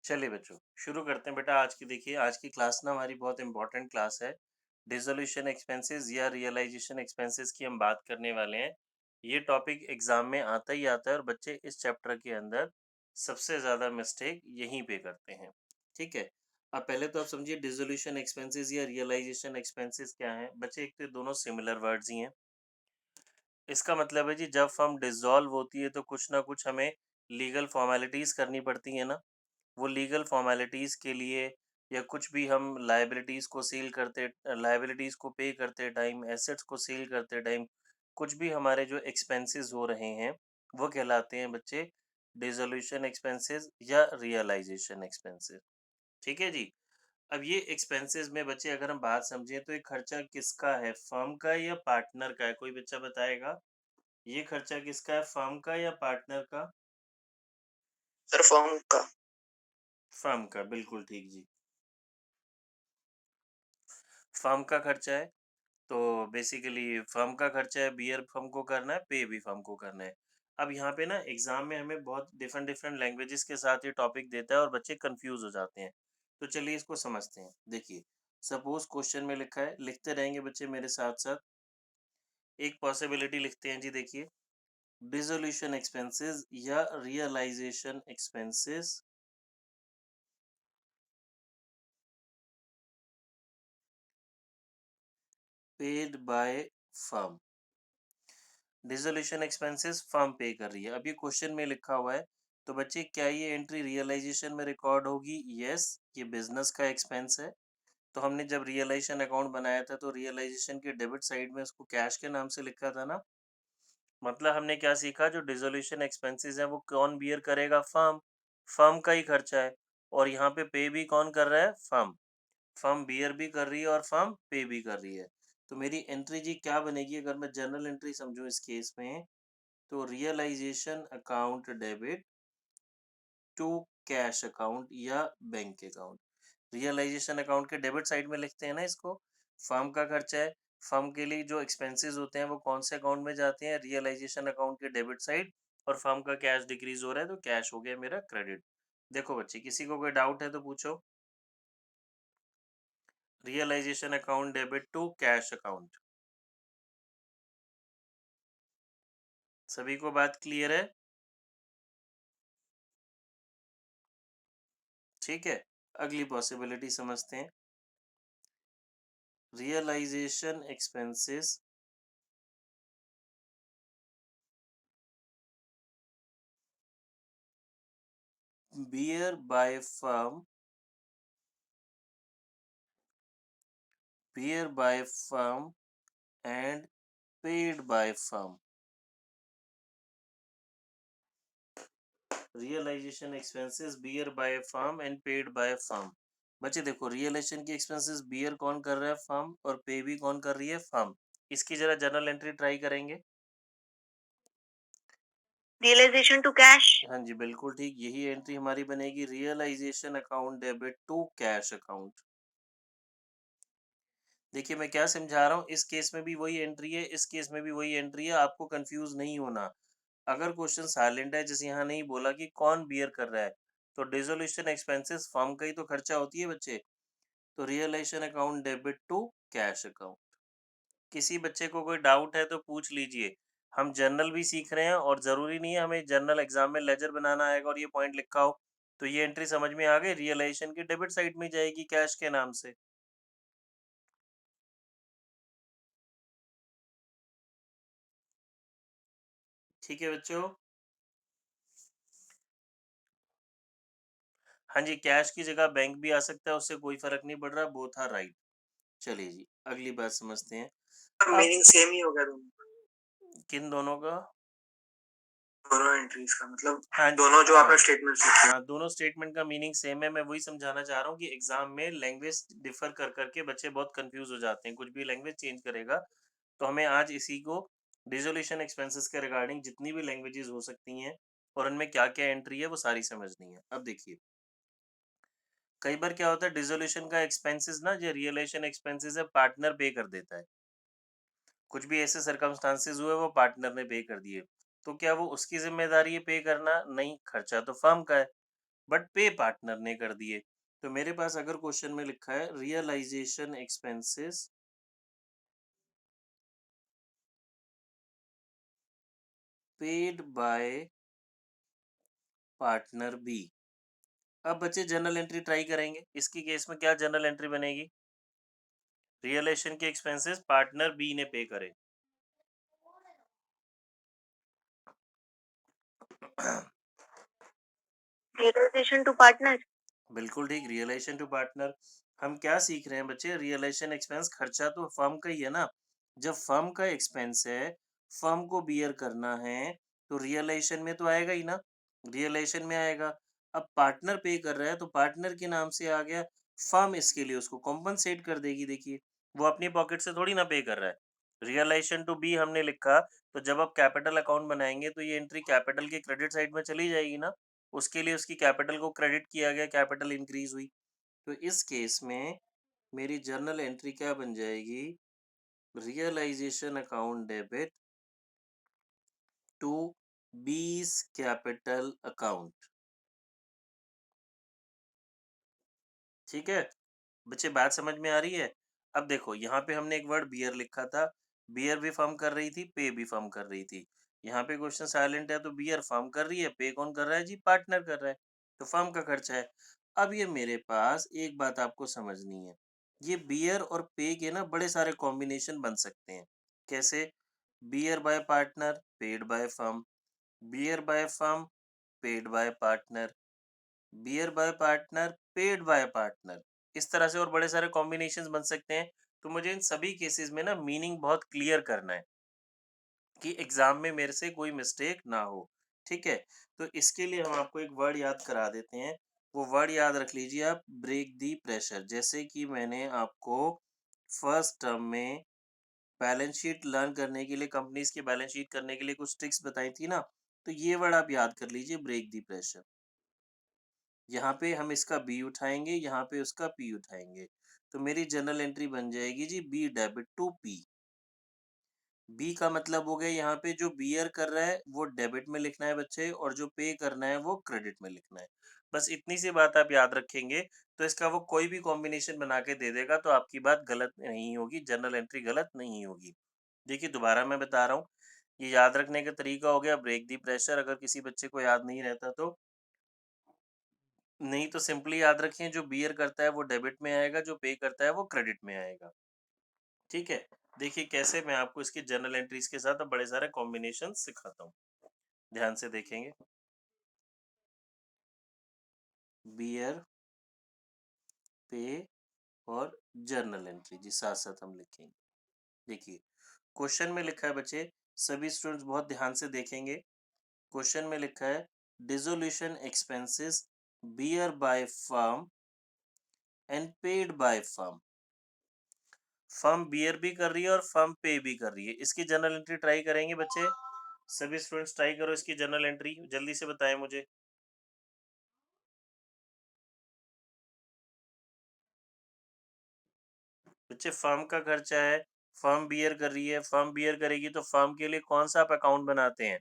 चलिए बच्चों, शुरू करते हैं बेटा। आज की देखिए, आज की क्लास ना हमारी बहुत इंपॉर्टेंट क्लास है। डिसोल्यूशन एक्सपेंसेस या रियलाइजेशन एक्सपेंसेस की हम बात करने वाले हैं। ये टॉपिक एग्जाम में आता ही आता है और बच्चे इस चैप्टर के अंदर सबसे ज़्यादा मिस्टेक यहीं पे करते हैं। ठीक है। अब पहले तो आप समझिए डिसोल्यूशन एक्सपेंसेस या रियलाइजेशन एक्सपेंसेस क्या है। बच्चे एक तो दोनों सिमिलर वर्ड्स ही हैं। इसका मतलब है जी, जब फर्म डिसॉल्व होती है तो कुछ ना कुछ हमें लीगल फॉर्मेलिटीज़ करनी पड़ती है ना। वो लीगल फॉर्मेलिटीज़ के लिए या कुछ भी हम लायबिलिटीज़ को पे करते टाइम, एसेट्स को सील करते टाइम, कुछ भी हमारे जो एक्सपेंसेस हो रहे हैं, वो कहलाते हैं बच्चे डिसोल्यूशन एक्सपेंसेस या रियलाइजेशन एक्सपेंसेस। ठीक है जी। अब ये एक्सपेंसेस में बच्चे अगर हम बात समझें तो ये खर्चा किसका है, फर्म का या पार्टनर का है? कोई बच्चा बताएगा, ये खर्चा किसका है, फर्म का या पार्टनर का? सर फॉर्म का। फर्म का, बिल्कुल ठीक जी। फर्म का खर्चा है। तो बेसिकली फर्म का खर्चा है, बियर फर्म को करना है, पे भी फर्म को करना है। अब यहाँ पे ना एग्जाम में हमें बहुत डिफरेंट डिफरेंट लैंग्वेजेस के साथ ये टॉपिक देता है और बच्चे कंफ्यूज हो जाते हैं। तो चलिए इसको समझते हैं। देखिए, सपोज क्वेश्चन में लिखा है, लिखते रहेंगे बच्चे मेरे साथ साथ। एक पॉसिबिलिटी लिखते हैं जी। देखिए, डिसोल्यूशन एक्सपेंसेस या realisation expenses paid by firm. Dissolution expenses firm pay कर रही है। अब ये क्वेश्चन में लिखा हुआ है, तो बच्चे क्या ये एंट्री रियलाइजेशन में रिकॉर्ड होगी? यस, ये बिजनेस का एक्सपेंस है। तो हमने जब रियलाइजेशन अकाउंट बनाया था तो रियलाइजेशन के डेबिट साइड में उसको कैश के नाम से लिखा था ना। मतलब हमने क्या सीखा, जो डिसोल्यूशन एक्सपेंसेस है वो कौन बियर करेगा? फर्म। फर्म का ही खर्चा है। और यहाँ पे पे भी कौन कर रहा है? फर्म। फर्म बियर भी कर रही है और फर्म पे भी कर रही है। तो मेरी एंट्री जी क्या बनेगी अगर मैं जनरल एंट्री समझूं इस केस में? तो realisation account debit to cash account या बैंक अकाउंट। रियलाइजेशन अकाउंट के डेबिट साइड में लिखते हैं ना इसको। फर्म का खर्चा है, फर्म के लिए जो एक्सपेंसेस होते हैं वो कौन से अकाउंट में जाते हैं? रियलाइजेशन अकाउंट के डेबिट साइड। और फर्म का कैश डिक्रीज हो रहा है तो कैश हो गया मेरा क्रेडिट। देखो बच्चे, किसी को कोई डाउट है तो पूछो। Realisation account debit to cash account, सभी को बात क्लियर है? ठीक है। अगली पॉसिबिलिटी समझते हैं। Realisation expenses bear by firm and paid by firm। Realisation expenses bear by firm and paid by firm. बच्चे देखो, रियलाइजेशन की एक्सपेंसेस बियर कौन कर रहा है? फर्म। और पे भी कौन कर रही है? फर्म। इसकी जरा जनरल एंट्री ट्राई करेंगे। Realisation to cash. हाँ जी, बिल्कुल ठीक, यही एंट्री हमारी बनेगी। Realisation account debit to cash account. देखिए मैं क्या समझा रहा हूँ, इस केस में भी वही एंट्री है, इस केस में भी वही एंट्री है, आपको कंफ्यूज नहीं होना। अगर क्वेश्चन साइलेंट है, जैसे यहाँ नहीं बोला कि कौन बियर कर रहा है, तो डिसोल्यूशन एक्सपेंसेस फर्म का ही तो खर्चा होती है बच्चे। तो realisation account debit to cash account. किसी बच्चे को कोई डाउट है तो पूछ लीजिए। हम जर्नल भी सीख रहे हैं और जरूरी नहीं है हमें जर्नल एग्जाम में लेजर बनाना आएगा और ये पॉइंट लिखा हो। तो ये एंट्री समझ में आ गई, रियलाइजेशन की डेबिट साइड में जाएगी कैश के नाम से। ठीक है बच्चों। हाँ जी, कैश की जगह बैंक भी आ सकता है, उससे कोई फर्क नहीं पड़ रहा, बोथ आर राइट। चलिए जी, अगली बात समझते हैं। अब मीनिंग सेम ही होगा दोनों। किन दोनों का? दोनों एंट्रीज का मतलब हाँ दोनों जो आपने हाँ स्टेटमेंट लिखे। हाँ, दोनों स्टेटमेंट का मीनिंग सेम है। मैं वही समझाना चाह रहा हूँ कि एग्जाम में लैंग्वेज डिफर कर करके बच्चे बहुत कंफ्यूज हो जाते हैं। कुछ भी लैंग्वेज चेंज करेगा। तो हमें आज इसी को डिसोल्यूशन एक्सपेंसेस के रिगार्डिंग जितनी भी लैंग्वेजेस हो सकती हैं और उनमें क्या क्या एंट्री है वो सारी समझनी है। अब देखिए, कई बार क्या होता है, डिसोल्यूशन का एक्सपेंसेस ना, जो रियलाइजेशन एक्सपेंसेस है, पार्टनर पे कर देता है। कुछ भी ऐसे सर्कमस्टांसेस हुए वो पार्टनर ने पे कर दिए, तो क्या वो उसकी जिम्मेदारी है पे करना? नहीं, खर्चा तो फर्म का है। बट पे पार्टनर ने कर दिए। तो मेरे पास अगर क्वेश्चन में लिखा है realisation expenses paid by partner B. अब बच्चे जर्नल एंट्री ट्राई करेंगे। इसकी केस में क्या जर्नल एंट्री बनेगी? रियलाइजेशन के एक्सपेंसेस पार्टनर बी ने पे करे। Realisation to partner. बिल्कुल ठीक, रियलाइजेशन टू पार्टनर। हम क्या सीख रहे हैं बच्चे? रियलाइजेशन एक्सपेंस, खर्चा तो फर्म का ही है ना। जब फर्म का एक्सपेंस है, फर्म को बियर करना है, तो रियलाइजेशन में तो आएगा ही ना, रियलाइजेशन में आएगा। अब पार्टनर पे कर रहा है तो पार्टनर के नाम से आ गया, फर्म इसके लिए उसको कॉम्पनसेट कर देगी। देखिए, वो अपनी पॉकेट से थोड़ी ना पे कर रहा है। रियलाइजेशन टू बी हमने लिखा, तो जब आप कैपिटल अकाउंट बनाएंगे तो ये एंट्री कैपिटल के क्रेडिट साइड में चली जाएगी ना। उसके लिए उसकी कैपिटल को क्रेडिट किया गया, कैपिटल इंक्रीज हुई। तो इस केस में मेरी जर्नल एंट्री क्या बन जाएगी? रियलाइजेशन अकाउंट डेबिट टू बीस कैपिटल अकाउंट। ठीक है बच्चे, बात समझ में आ रही है? अब देखो, यहाँ पे हमने एक वर्ड बियर लिखा था, बियर भी फर्म कर रही थी, पे भी फर्म कर रही थी। यहाँ पे क्वेश्चन साइलेंट है, तो बियर फर्म कर रही है, पे कौन कर रहा है जी? पार्टनर कर रहा है। तो फर्म का खर्चा है। अब ये मेरे पास एक बात आपको समझनी है, ये बियर और पे के ना बड़े सारे कॉम्बिनेशन बन सकते हैं। कैसे? Bear by partner paid by firm, bear by firm paid by partner, bear by partner paid by partner. इस तरह से और बड़े सारे कॉम्बिनेशंस बन सकते हैं। तो मुझे इन सभी केसेस में ना मीनिंग बहुत क्लियर करना है कि एग्जाम में मेरे से कोई मिस्टेक ना हो। ठीक है, तो इसके लिए हम आपको एक वर्ड याद करा देते हैं। वो वर्ड याद रख लीजिए आप, ब्रेक दी प्रेशर। जैसे कि मैंने आपको फर्स्ट टर्म में बैलेंस शीट लर्न करने के लिए, कंपनीज की बैलेंस शीट करने के लिए कुछ ट्रिक्स बताई थी ना, तो ये वर्ड आप याद कर लीजिए, ब्रेक दी प्रेशर। यहाँ पे हम इसका बी उठाएंगे, यहाँ पे उसका पी उठाएंगे। तो मेरी जर्नल एंट्री बन जाएगी जी, B debit to P. B का मतलब हो गया, यहाँ पे जो बियर कर रहा है वो डेबिट में लिखना है बच्चे, और जो पे करना है वो क्रेडिट में लिखना है। बस इतनी सी बात आप याद रखेंगे, तो इसका वो कोई भी कॉम्बिनेशन बना के दे देगा, तो आपकी बात गलत नहीं होगी, जर्नल एंट्री गलत नहीं होगी। देखिए, दोबारा मैं बता रहा हूँ, ये याद रखने का तरीका हो गया, ब्रेक दी प्रेशर। अगर किसी बच्चे को याद नहीं रहता तो नहीं, तो सिंपली याद रखिए, जो बियर करता है वो डेबिट में आएगा, जो पे करता है वो क्रेडिट में आएगा। ठीक है, देखिए कैसे मैं आपको इसकी जर्नल एंट्रीज के साथ अब बड़े सारे कॉम्बिनेशन सिखाता हूँ। ध्यान से देखेंगे। बियर, पे और जर्नल एंट्री जी साथ साथ हम लिखेंगे। देखिए, क्वेश्चन में लिखा है बच्चे, सभी स्टूडेंट्स बहुत ध्यान से देखेंगे। क्वेश्चन में लिखा है dissolution expenses bear by firm and paid by firm. Firm bear भी कर रही है और फर्म पे भी कर रही है। इसकी जर्नल एंट्री ट्राई करेंगे बच्चे? सभी स्टूडेंट्स ट्राई करो इसकी जर्नल एंट्री, जल्दी से बताएं मुझे। बच्चे, फर्म का खर्चा है, फर्म बियर कर रही है, फर्म बियर करेगी तो फर्म के लिए कौन सा आप अकाउंट बनाते हैं?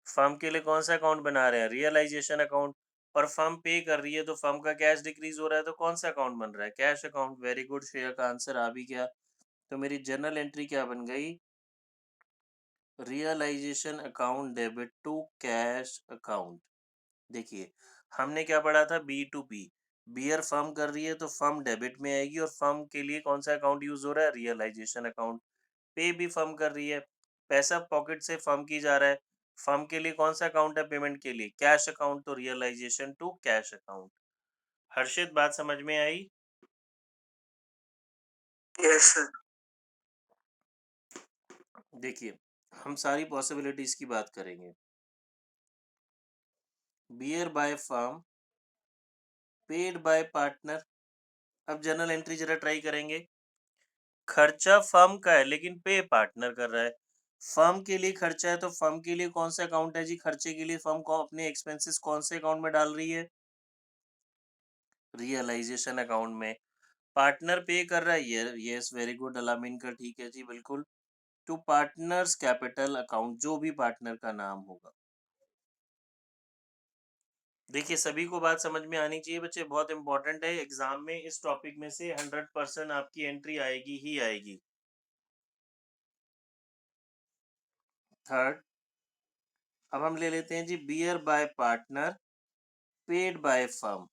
फर्म के लिए कौन सा अकाउंट बना रहे हैं? Realisation account. और फर्म पे कर रही है तो फर्म का कैश डिक्रीज हो रहा है, तो कौन सा अकाउंट बन रहा है? Cash account. Very good, Shreya का आंसर आ भी गया। तो मेरी जर्नल एंट्री क्या बन गई? Realisation account debit to cash account. देखिए, हमने क्या पढ़ा था? B to P. Bear firm कर रही है तो फर्म डेबिट में आएगी, और फर्म के लिए कौन सा अकाउंट यूज हो रहा है? Realisation account. पे भी फर्म कर रही है, पैसा पॉकेट से फर्म की जा रहा है, फर्म के लिए कौन सा अकाउंट है पेमेंट के लिए? Cash account. तो रियलाइजेशन टू कैश अकाउंट। हर्षित, बात समझ में आई? Yes sir. देखिए, हम सारी पॉसिबिलिटीज की बात करेंगे। Beer by firm paid by partner. अब जर्नल एंट्री जरा ट्राई करेंगे। खर्चा फर्म का है लेकिन पे पार्टनर कर रहा है। फर्म के लिए खर्चा है तो फर्म के लिए कौन सा अकाउंट है जी? खर्चे के लिए फर्म को अपने एक्सपेंसेस कौन से अकाउंट में डाल रही है? रियलाइजेशन अकाउंट में। पार्टनर पे कर रहा है, ये यस, वेरी गुड अलामीन का, ठीक है जी, बिल्कुल। टू पार्टनर्स कैपिटल अकाउंट, जो भी पार्टनर का नाम होगा। देखिए सभी को बात समझ में आनी चाहिए बच्चे, बहुत इंपॉर्टेंट है एग्जाम में। इस टॉपिक में से 100% आपकी एंट्री आएगी ही आएगी। थर्ड, अब हम ले लेते हैं जी beer by partner paid by firm.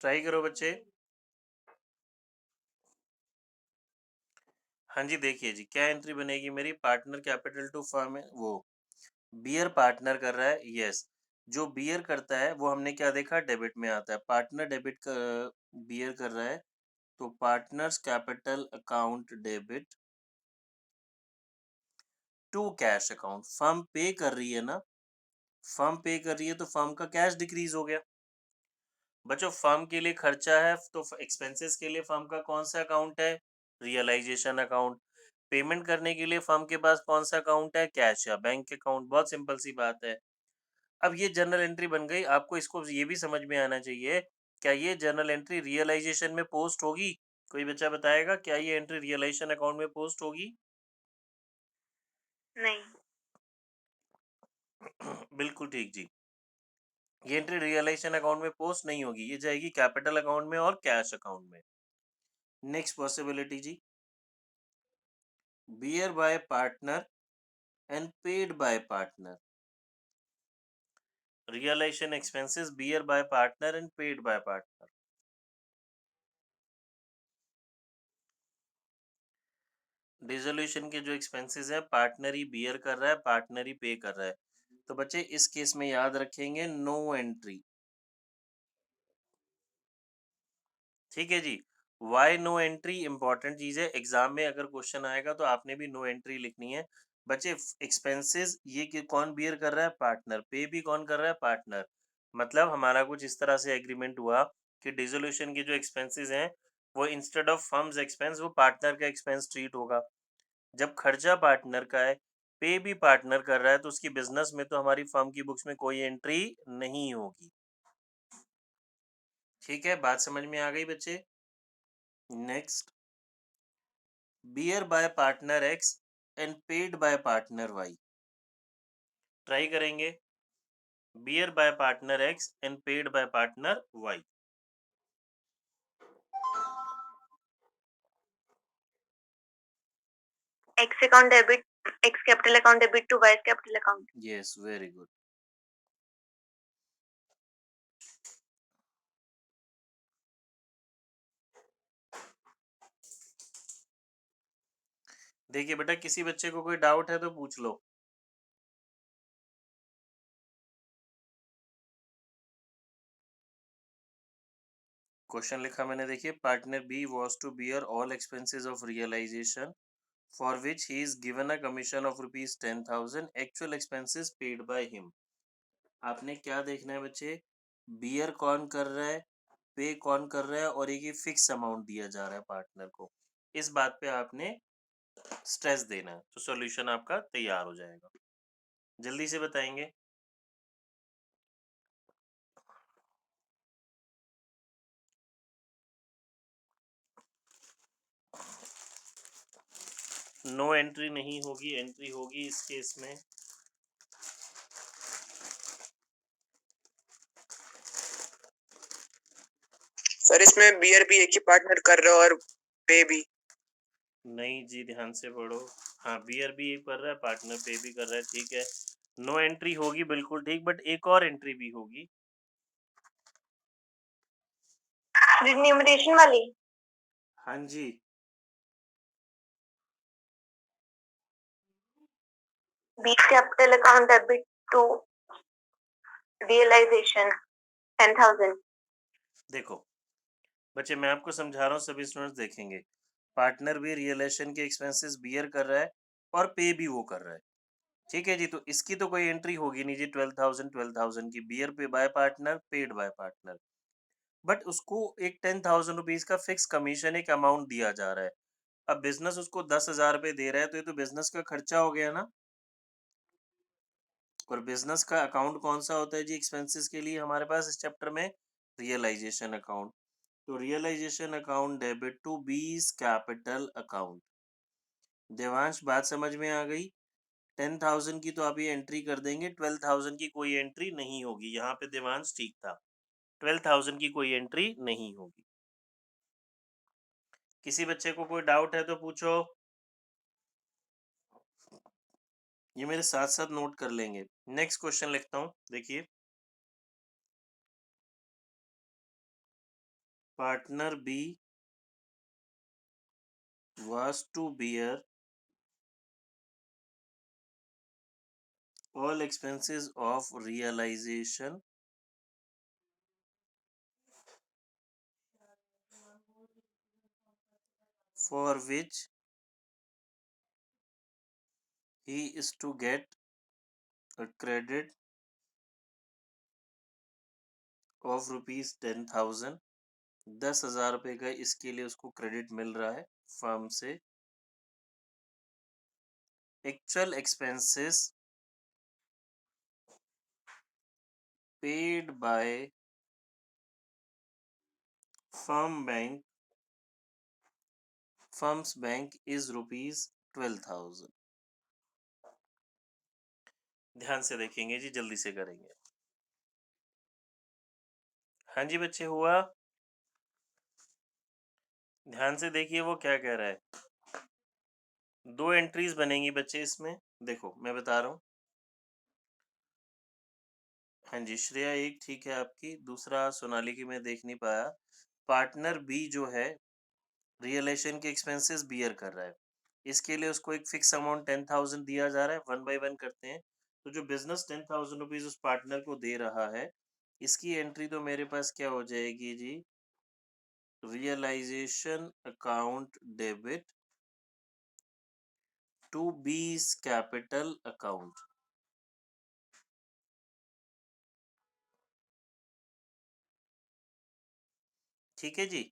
Try करो बच्चे। हाँ जी, देखिए जी क्या एंट्री बनेगी मेरी, पार्टनर कैपिटल टू फर्म है वो बियर पार्टनर कर रहा है, यस। जो बियर करता है वो हमने क्या देखा, डेबिट में आता है। पार्टनर डेबिट का बियर कर रहा है, तो partner's capital account debit to cash account. Firm pay कर रही है ना, फर्म पे कर रही है तो फर्म का कैश डिक्रीज हो गया। बच्चों फर्म के लिए खर्चा है तो एक्सपेंसेस के लिए फर्म का कौन सा अकाउंट है, रियलाइजेशन अकाउंट। पेमेंट करने के लिए फर्म के पास कौन सा अकाउंट है, कैश या बैंक अकाउंट। बहुत सिंपल सी बात है। अब ये जर्नल एंट्री बन गई, आपको इसको ये भी समझ में आना चाहिए, क्या ये जर्नल एंट्री रियलाइजेशन में पोस्ट होगी? कोई बच्चा बताएगा क्या ये एंट्री रियलाइजेशन अकाउंट में पोस्ट होगी? नहीं। बिल्कुल ठीक जी, ये एंट्री रियलाइजेशन अकाउंट में पोस्ट नहीं होगी, ये जाएगी कैपिटल अकाउंट में और कैश अकाउंट में। नेक्स्ट पॉसिबिलिटी जी, beer by partner and paid by partner. Realisation expenses bear by partner and paid by partner. Dissolution के जो एक्सपेंसेस है पार्टनर ही बियर कर रहा है, पार्टनर ही पे कर रहा है। तो बच्चे इस केस में याद रखेंगे नो एंट्री। ठीक है जी। वाई नो एंट्री इंपॉर्टेंट चीज है, एग्जाम में अगर क्वेश्चन आएगा तो आपने भी नो एंट्री लिखनी है। बच्चे एक्सपेंसेस ये कि कौन बियर कर रहा है, पार्टनर। पे भी कौन कर रहा है, पार्टनर। मतलब हमारा कुछ इस तरह से एग्रीमेंट हुआ कि डिसोल्यूशन के जो एक्सपेंसेस हैं वो इंस्टेड ऑफ फर्म्स एक्सपेंस वो पार्टनर का एक्सपेंस ट्रीट होगा। जब खर्चा पार्टनर का है, पे भी पार्टनर कर रहा है, तो उसकी बिजनेस में तो हमारी फर्म की बुक्स में कोई एंट्री नहीं होगी। ठीक है, बात समझ में आ गई बच्चे। Next, borne by partner X and paid by partner Y. Try करेंगे, beer by partner X and paid by partner Y. X account debit, X capital account debit to Y capital account. Yes, very good. देखिए बेटा, किसी बच्चे को कोई doubt है तो पूछ लो। क्वेश्चन लिखा मैंने, देखिए partner B was to bear all expenses of realisation for which he is given a commission of rupees 10,000, actual expenses paid by him. आपने क्या देखना है बच्चे, बियर कौन कर रहा है, पे कौन कर रहा है, और एक ये फिक्स अमाउंट दिया जा रहा है पार्टनर को। इस बात पे आपने स्ट्रेस देना है, तो सॉल्यूशन आपका तैयार हो जाएगा। जल्दी से बताएंगे। नो एंट्री नहीं होगी, एंट्री होगी इस केस में। सर इसमें बियर भी एक ही पार्टनर कर रहा है और पे भी। नहीं जी, ध्यान से पढ़ो। हाँ, बियर भी एक कर रहा है, पार्टनर पे भी कर रहा है, ठीक है। नो एंट्री होगी, बिल्कुल ठीक, बट एक और एंट्री भी होगी। रिन्यूमरेशन वाली। हाँ जी, B capital account debit to realization 10,000. देखो बच्चे मैं आपको समझा रहा हूँ, सभी स्टूडेंट्स देखेंगे। पार्टनर भी रियलाइजेशन के एक्सपेंसेस बियर कर रहा है और पे भी वो कर रहा है। ठीक है जी, तो इसकी तो कोई एंट्री होगी नहीं जी। 12,000 की बियर पे bye partner, paid by partner. But उसको एक 10,000 रुपीज का फिक्स कमीशन एक अमाउंट दिया जा रहा है। अब बिजनेस उसको 10,000 रुपये दे रहा है, तो ये तो बिजनेस का खर्चा हो गया ना। और बिजनेस का अकाउंट कौन सा होता है जी एक्सपेंसेस के लिए हमारे पास इस चैप्टर में? Realisation account. तो रियलाइजेशन अकाउंट डेबिट टू बीस कैपिटल अकाउंट। देवांश बात समझ में आ गई? 10,000 की तो आप ये एंट्री कर देंगे, 12,000 की कोई एंट्री नहीं होगी। यहाँ पे देवांश ठीक था, 12,000 की कोई एंट्री नहीं होगी। किसी बच्चे को कोई डाउट है तो पूछो। ये मेरे साथ साथ नोट कर लेंगे। नेक्स्ट क्वेश्चन लिखता हूं, देखिए। Partner B was to bear all expenses of realization for which he is to get a credit of rupees 10,000। 10,000 रुपये का इसके लिए उसको क्रेडिट मिल रहा है फर्म से। Actual expenses paid by firm's bank is rupees 12,000। ध्यान से देखेंगे जी, जल्दी से करेंगे। हाँ जी बच्चे, हुआ? ध्यान से देखिए वो क्या कह रहा है। दो एंट्रीज बनेंगी बच्चे इसमें, देखो मैं बता रहा हूँ। हाँ जी, श्रेया एक ठीक है आपकी, दूसरा सोनाली की मैं देख नहीं पाया। पार्टनर बी जो है रियलाइजेशन के एक्सपेंसेस बियर कर रहा है, इसके लिए उसको एक फिक्स अमाउंट 10,000 दिया जा रहा है। वन बाय वन करते हैं। तो जो बिजनेस 10,000 रुपीज उस पार्टनर को दे रहा है, इसकी एंट्री तो मेरे पास क्या हो जाएगी जी? रियलाइजेशन अकाउंट डेबिट टू बीस कैपिटल अकाउंट। ठीक है जी।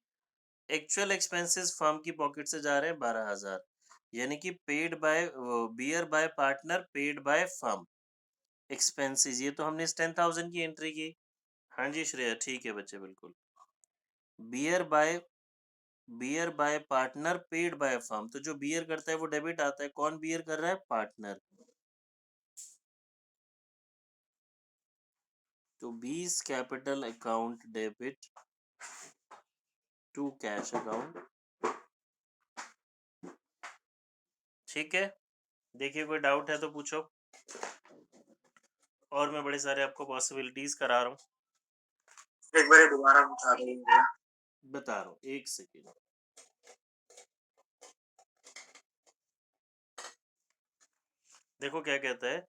एक्चुअल एक्सपेंसेस फर्म की पॉकेट से जा रहे हैं 12,000, यानी कि paid by bear by partner paid by firm expenses. ये तो हमने इस 10,000 की एंट्री की। हाँ जी श्रेया ठीक है बच्चे, बिल्कुल। Bear by partner paid by firm, तो जो बियर करता है वो डेबिट आता है। कौन बियर कर रहा है? पार्टनर। तो 20 capital account debit to cash account. ठीक है, देखिए कोई डाउट है तो पूछो, और मैं बड़े सारे आपको पॉसिबिलिटीज करा रहा हूँ। एक बार दोबारा बता रही हूँ। बता रहा हूँ, एक सेकेंड। देखो क्या कहता है।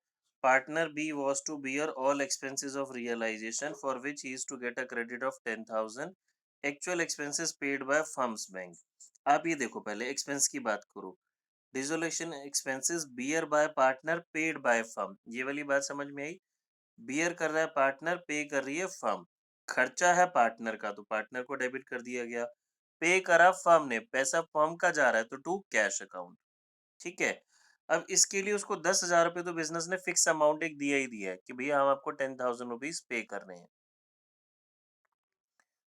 Partner B was to bear all expenses of realisation for which he is to get a credit of 10,000। Actual expenses paid by firm's bank. आप ये देखो, पहले एक्सपेंस की बात करो। Dissolution expenses bear by partner paid by firm, ये वाली बात समझ में आई? बियर कर रहा है पार्टनर, पे कर रही है फर्म। खर्चा है पार्टनर का, तो पार्टनर को डेबिट कर दिया गया। पे करा फर्म ने, पैसा फर्म का जा रहा है, तो टू कैश अकाउंट। ठीक है। अब इसके लिए उसको 10,000 रुपये तो बिजनेस ने फिक्स अमाउंट एक दिया ही दिया है कि भैया हम आपको 10,000 रुपीज पे करने हैं।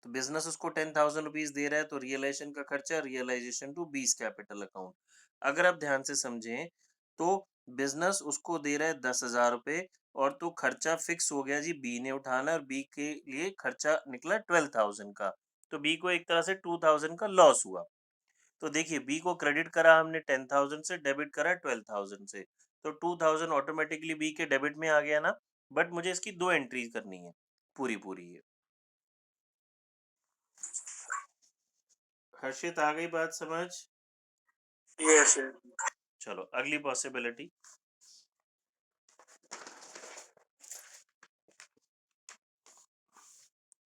तो बिजनेस उसको 10,000 रुपीज दे रहा है, तो रियलाइजेशन का खर्चा रियलाइजेशन टू बीस कैपिटल अकाउंट। अगर आप ध्यान से समझें तो बिजनेस उसको दे रहा है 10,000 रुपये, और तो खर्चा फिक्स हो गया जी, बी ने उठाना, और बी के लिए खर्चा निकला 12,000 का। तो बी को एक तरह से 2,000 का लॉस हुआ। तो देखिए बी को क्रेडिट करा हमने 10,000 से, डेबिट करा 12,000 से, तो 2,000 ऑटोमेटिकली बी के डेबिट में आ गया ना। बट मुझे इसकी दो एंट्री करनी है, पूरी पूरी है। हर्षित आ गई बात समझ? यस। चलो अगली पॉसिबिलिटी।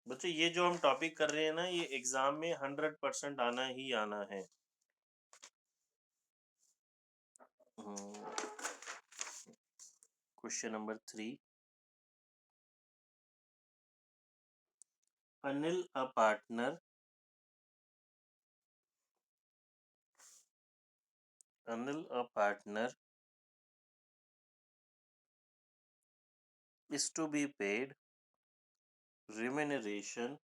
बच्चों ये जो हम टॉपिक कर रहे हैं ना, ये एग्जाम में 100% आना ही आना है। Question number 3। Anil a partner is to be paid remuneration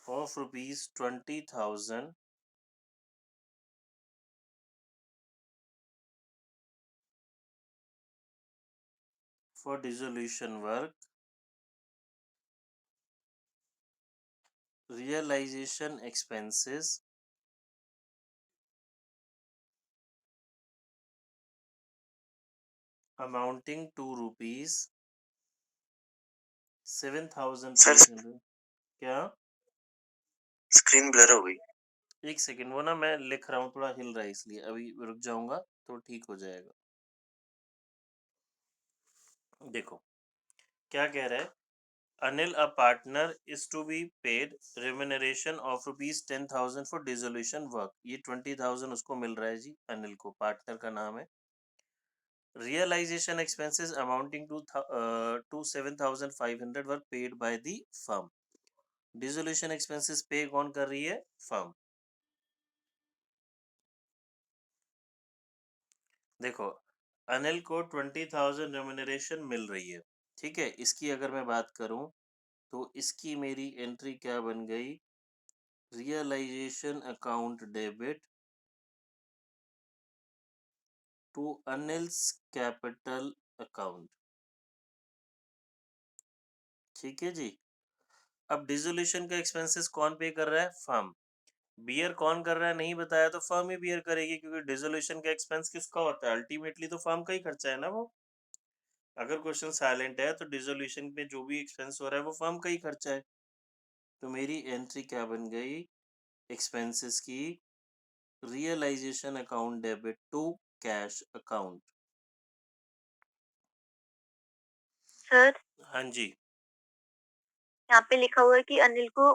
of rupees 20,000 for dissolution work, realization expenses amounting to rupees sir 7,500। क्या? स्क्रीन ब्लर हो गई। एक सेकेंड, वो ना मैं लिख रहा हूँ, थोड़ा हिल रहा है इसलिए अभी रुक जाऊंगा तो ठीक हो जाएगा। देखो क्या कह रहा है, Anil a partner is to be paid remuneration of rupees 10,000 for dissolution work. ये 20,000 उसको मिल रहा है जी, अनिल को, पार्टनर का नाम है। Realisation expenses amounting to 7,500 were paid by the firm. Dissolution expenses pay कौन कर रही है? फर्म। देखो अनिल को 20,000 रेम्यूनरेशन मिल रही है, ठीक है। इसकी अगर मैं बात करूं तो इसकी मेरी एंट्री क्या बन गई? Realisation account debit to Anil's capital account. ठीक है जी। अब डिसोल्यूशन का एक्सपेंसेस कौन पे कर रहा है? फर्म। बियर कौन कर रहा है नहीं बताया तो फर्म ही बियर करेगी, क्योंकि डिसोल्यूशन का एक्सपेंस किसका होता है? अल्टीमेटली तो फर्म का ही खर्चा है ना वो। अगर क्वेश्चन साइलेंट है तो डिसोल्यूशन पे जो भी एक्सपेंस हो रहा है वो फर्म का ही खर्चा है। तो मेरी एंट्री क्या बन गई एक्सपेंसेस की? Realisation account debit to cash account. Sir हाँ जी। यहाँ पे लिखा हुआ है कि अनिल को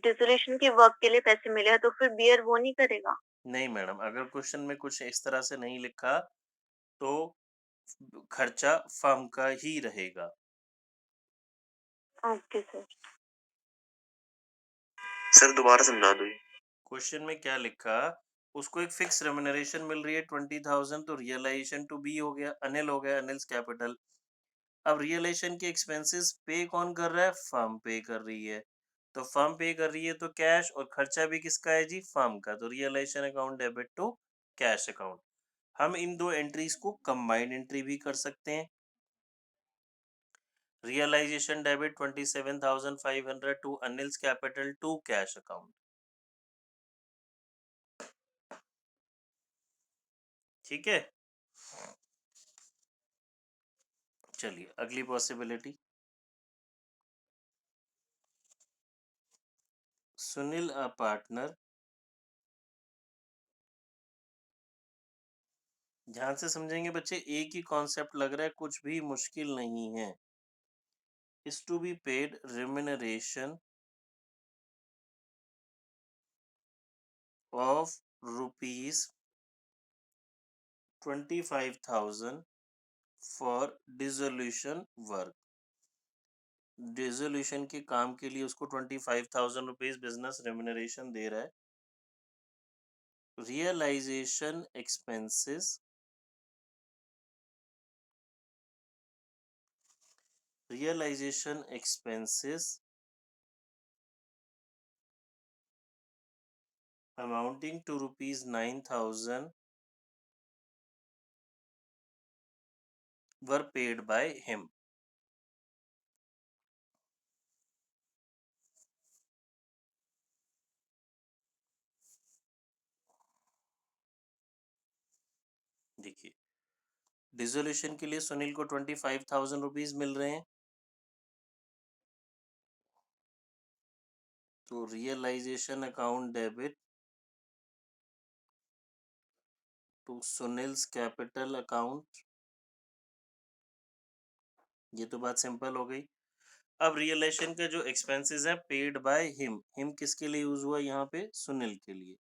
डिसोल्यूशन के वर्क के लिए पैसे मिले हैं, तो फिर बियर वो नहीं करेगा? नहीं मैडम, अगर क्वेश्चन में कुछ इस तरह से नहीं लिखा तो खर्चा फर्म का ही रहेगा। Okay sir. सर दोबारा समझा दो। क्वेश्चन में क्या लिखा? उसको एक फिक्स रेम्यूनरेशन मिल रही है 20,000, तो रियलाइजेशन टू बी हो गया, अनिल हो गया, अनिल्स कैपिटल। अब रियलाइजेशन के एक्सपेंसेस पे कौन कर रहा है? फर्म पे कर रही है। तो फर्म पे कर रही है तो कैश, और खर्चा भी किसका है जी? फर्म का। तो realisation account debit to cash account. हम इन दो एंट्रीज को कंबाइंड एंट्री भी कर सकते हैं। Realisation debit 27,500 to Anil's capital to cash account. ठीक है, चलिए अगली पॉसिबिलिटी। सुनील अ पार्टनर, ध्यान से समझेंगे बच्चे, एक ही कॉन्सेप्ट लग रहा है, कुछ भी मुश्किल नहीं है। Is to be paid remuneration of rupees 25,000 for dissolution work। Dissolution के काम के लिए उसको 25,000 रुपीज बिजनेस रेम्यूनरेशन दे रहा है। Realisation expenses amounting to rupees 9,000 were paid by him. देखिए डिसोल्यूशन के लिए सुनील को 25,000 रुपीज मिल रहे हैं, तो realisation account debit to Sunil's capital account. ये तो बात सिंपल हो गई। अब रियलाइजेशन का जो एक्सपेंसेस है पेड बाय हिम, हिम किसके लिए यूज हुआ यहाँ पे? सुनील के लिए।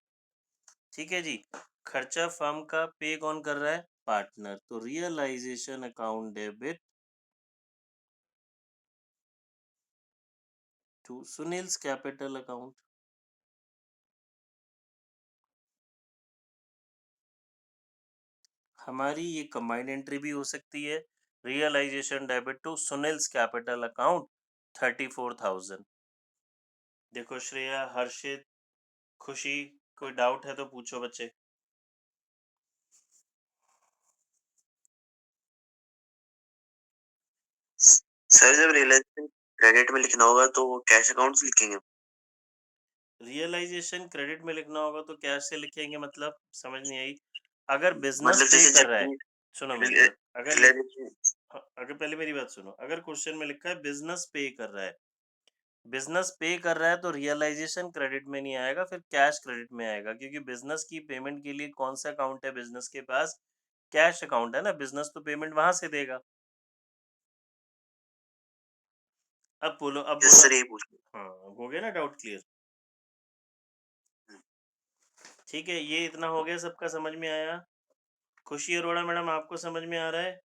ठीक है जी। खर्चा फर्म का पे कौन कर रहा है? पार्टनर। तो realisation account debit to Sunil's capital account. हमारी ये कंबाइंड एंट्री भी हो सकती है। Realisation debit to Sunil's capital account 34,000। देखो श्रेया, हर्षित, खुशी, कोई डाउट है तो पूछो बच्चे। सर जब रियलाइजेशन क्रेडिट में लिखना होगा तो कैश अकाउंट से लिखेंगे? रियलाइजेशन क्रेडिट में लिखना होगा तो कैश से लिखेंगे, मतलब समझ नहीं आई। अगर बिजनेस मतलब पे जैसे कर जब रहा है, सुनो मेरी बात, रियलाइजेशन अगर पहले मेरी बात सुनो, अगर क्वेश्चन में लिखा है बिजनेस पे कर रहा है, बिजनेस पे कर रहा है तो रियलाइजेशन क्रेडिट में नहीं आएगा, फिर कैश क्रेडिट में आएगा, क्योंकि बिजनेस की पेमेंट के लिए कौन सा अकाउंट है बिजनेस के पास? कैश अकाउंट है ना, बिजनेस तो पेमेंट वहां से देगा। अब बोलो, अब यस बोलो। सर, यही पूछ हाँ, हो गया ना डाउट क्लियर? ठीक है, ये इतना हो गया, सबका समझ में आया? खुशी अरोड़ा मैडम, आपको समझ में आ रहा है?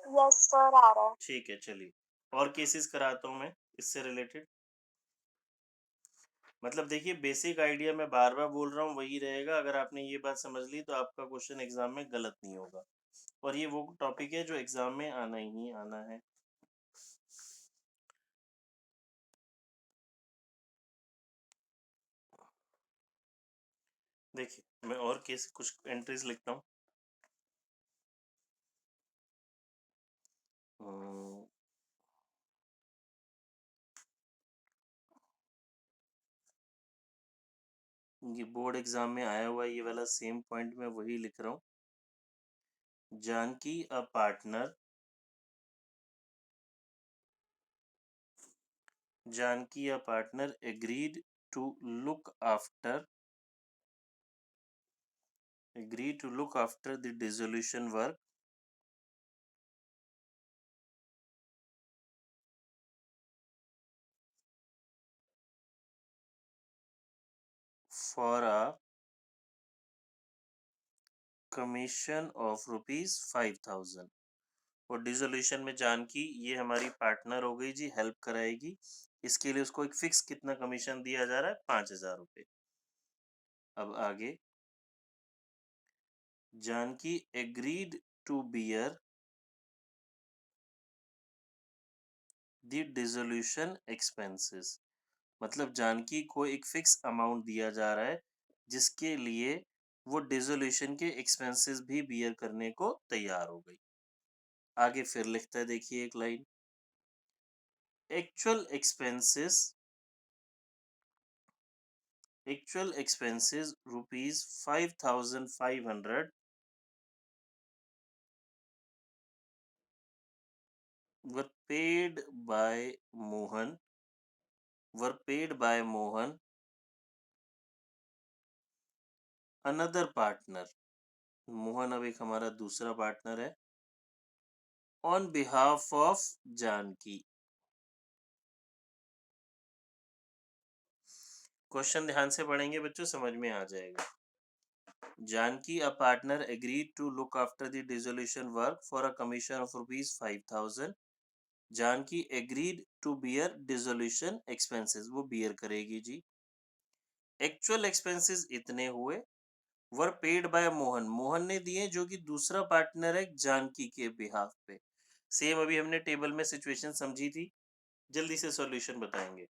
यस सर, आ रहा है। ठीक है, चलिए और केसेस कराता हूँ मैं इससे रिलेटेड। मतलब देखिए, बेसिक आइडिया मैं बार बार बोल रहा हूँ, वही रहेगा। अगर आपने ये बात समझ ली तो आपका क्वेश्चन एग्जाम में गलत नहीं होगा, और ये वो टॉपिक है जो एग्जाम में आना ही आना है। देखिए, मैं और केस कुछ एंट्रीज लिखता हूँ। ये बोर्ड एग्जाम में आया हुआ ये वाला सेम पॉइंट मैं वही लिख रहा हूँ। Janaki a partner, Janaki a partner agreed to look after the dissolution work for a commission of ₹5,000। और डिसोल्यूशन में जानकी ये हमारी पार्टनर हो गई जी, हेल्प कराएगी। इसके लिए उसको एक फिक्स कितना कमीशन दिया जा रहा है? 5,000 रुपये। अब आगे, Janaki agreed to bear the dissolution expenses. मतलब जानकी को एक फिक्स अमाउंट दिया जा रहा है जिसके लिए वो डिसोल्यूशन के एक्सपेंसेस भी बियर करने को तैयार हो गई। आगे फिर लिखता है, देखिए एक line, actual expenses ₹5,500 were paid by Mohan another partner। Mohan अब एक हमारा दूसरा पार्टनर है, on behalf of Janaki. Question ध्यान से पढ़ेंगे बच्चों, समझ में आ जाएगा। Janaki a partner agreed to look after the dissolution work for a commission of ₹5,000। Janaki agreed to bear dissolution expenses, वो बियर करेगी जी। एक्चुअल एक्सपेंसेस इतने हुए, were paid by Mohan, Mohan ने दिए जो कि दूसरा पार्टनर है जानकी के बिहाफ पे। सेम अभी हमने टेबल में सिचुएशन समझी थी, जल्दी से सॉल्यूशन बताएंगे।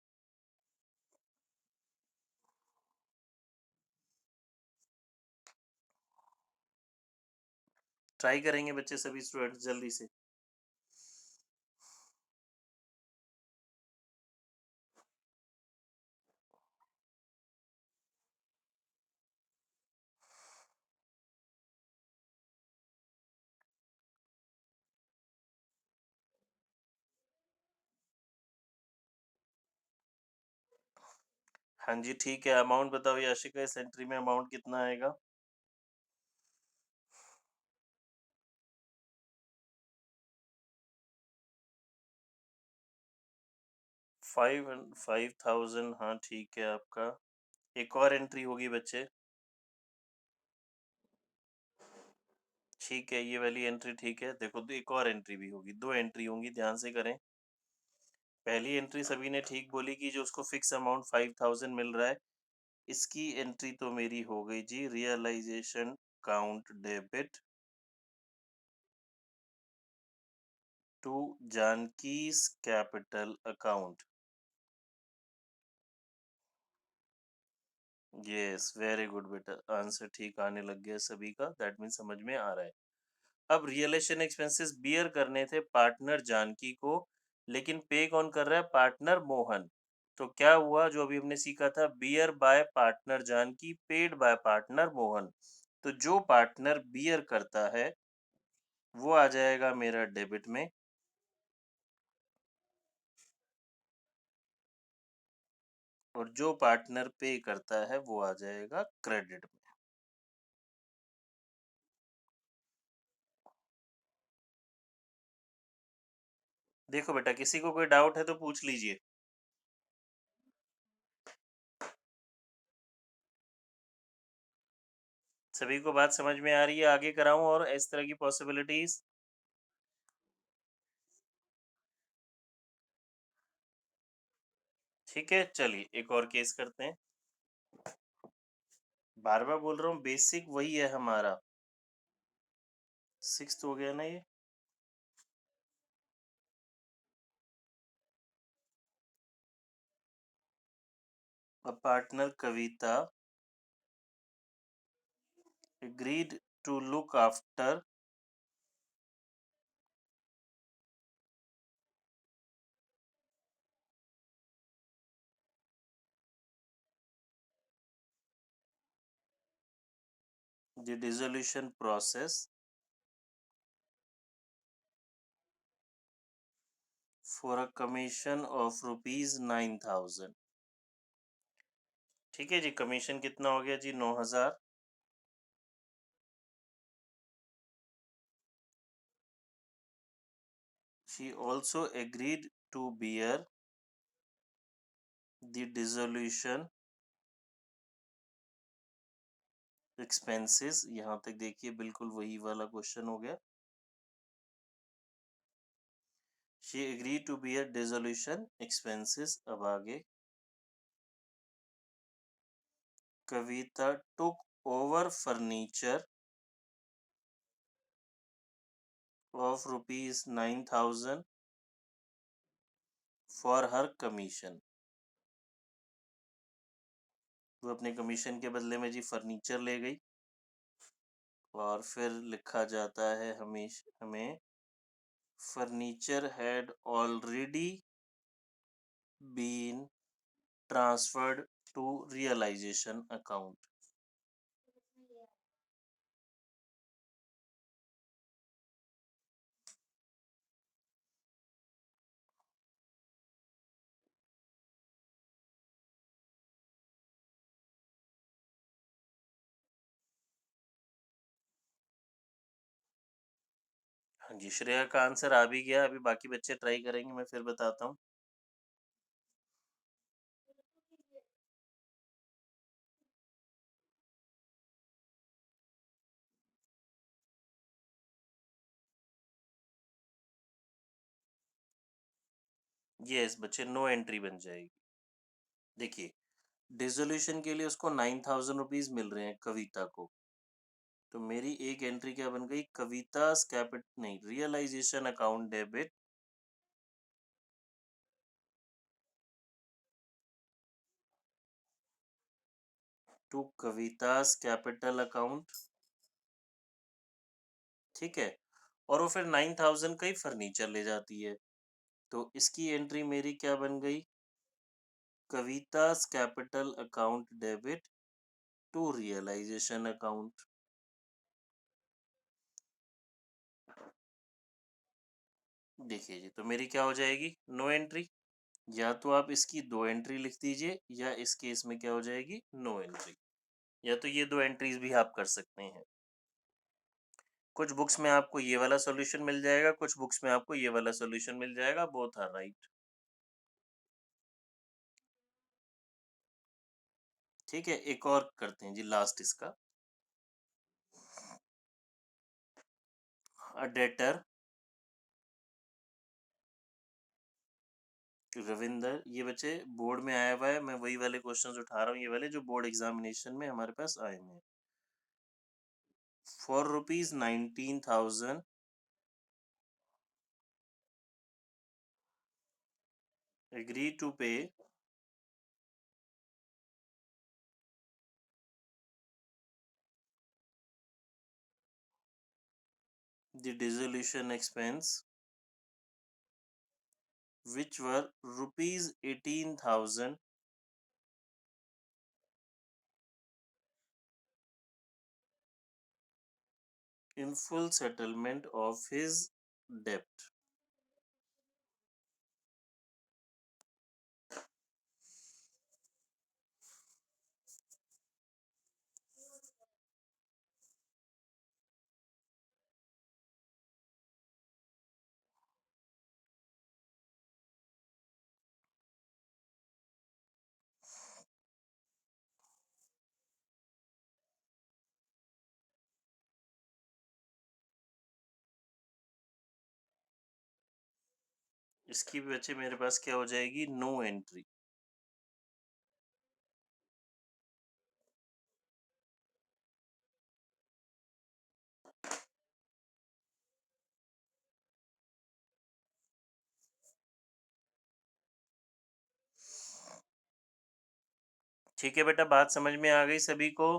ट्राई करेंगे बच्चे सभी स्टूडेंट जल्दी से। हाँ जी, ठीक है, अमाउंट बताओ याशिका, इस एंट्री में अमाउंट कितना आएगा? 5,000। हाँ ठीक है आपका। एक और एंट्री होगी बच्चे। ठीक है, ये वाली एंट्री ठीक है। देखो, तो एक और एंट्री भी होगी, 2 एंट्री होंगी, ध्यान से करें। पहली एंट्री सभी ने ठीक बोली कि जो उसको फिक्स अमाउंट 5,000 मिल रहा है, इसकी एंट्री तो मेरी हो गई जी realisation account debit to Janki's capital account. Yes, very good बेटा, आंसर ठीक आने लग गया सभी का, दैट मीन समझ में आ रहा है। अब रियलाइजेशन एक्सपेंसेस बियर करने थे पार्टनर जानकी को, लेकिन पे कौन कर रहा है? पार्टनर मोहन। तो क्या हुआ, जो अभी हमने सीखा था, bear by partner Janaki paid by partner Mohan. तो जो पार्टनर बियर करता है वो आ जाएगा मेरा डेबिट में, और जो पार्टनर पे करता है वो आ जाएगा क्रेडिट में। देखो बेटा, किसी को कोई डाउट है तो पूछ लीजिए। सभी को बात समझ में आ रही है? आगे कराऊं और इस तरह की पॉसिबिलिटीज? ठीक है, चलिए एक और केस करते हैं। बार बार बोल रहा हूँ, बेसिक वही है हमारा। 6th हो गया ना ये। अब partner Kavita agreed to look after the dissolution process for a commission of ₹9,000। ठीक है जी, कमीशन कितना हो गया जी? 9,000। She also agreed to bear the dissolution expenses। यहाँ तक देखिए बिल्कुल वही वाला क्वेश्चन हो गया। She agreed to bear dissolution expenses। अब आगे, कविता took over furniture of ₹9,000 for her commission। वो अपने कमीशन के बदले में जी फर्नीचर ले गई, और फिर लिखा जाता है हमें furniture had already been transferred to realisation account. हाँ जी, श्रेया का आंसर आ भी गया। अभी बाकी बच्चे ट्राई करेंगे, मैं फिर बताता हूँ। यस बच्चे, नो एंट्री बन जाएगी। देखिए, डिसोल्यूशन के लिए उसको 9,000 रुपीज मिल रहे हैं कविता को, तो मेरी एक एंट्री क्या बन गई? कविता नहीं, realisation account debit to Kavita's capital account. ठीक है, और वो फिर 9,000 का ही फर्नीचर ले जाती है, तो इसकी एंट्री मेरी क्या बन गई? Kavita's capital account debit to realisation account. देखिए जी, तो मेरी क्या हो जाएगी? No entry. या तो आप इसकी 2 एंट्री लिख दीजिए, या इस केस में क्या हो जाएगी? No entry. या तो ये 2 एंट्रीज भी आप कर सकते हैं। कुछ बुक्स में आपको ये वाला सॉल्यूशन मिल जाएगा, कुछ बुक्स में आपको ये वाला सॉल्यूशन मिल जाएगा, बोथ आर राइट। ठीक है, एक और करते हैं जी, लास्ट इसका। अ डेटर रविंदर, ये बच्चे बोर्ड में आया हुआ है, मैं वही वाले क्वेश्चंस उठा रहा हूँ, ये वाले जो बोर्ड एग्जामिनेशन में हमारे पास आए हुए हैं। for rupees 19,000 agree to pay the dissolution expense, which were rupees 18,000 in full settlement of his debt. इसकी बच्चे मेरे पास क्या हो जाएगी, नो एंट्री। ठीक है बेटा, बात समझ में आ गई सभी को?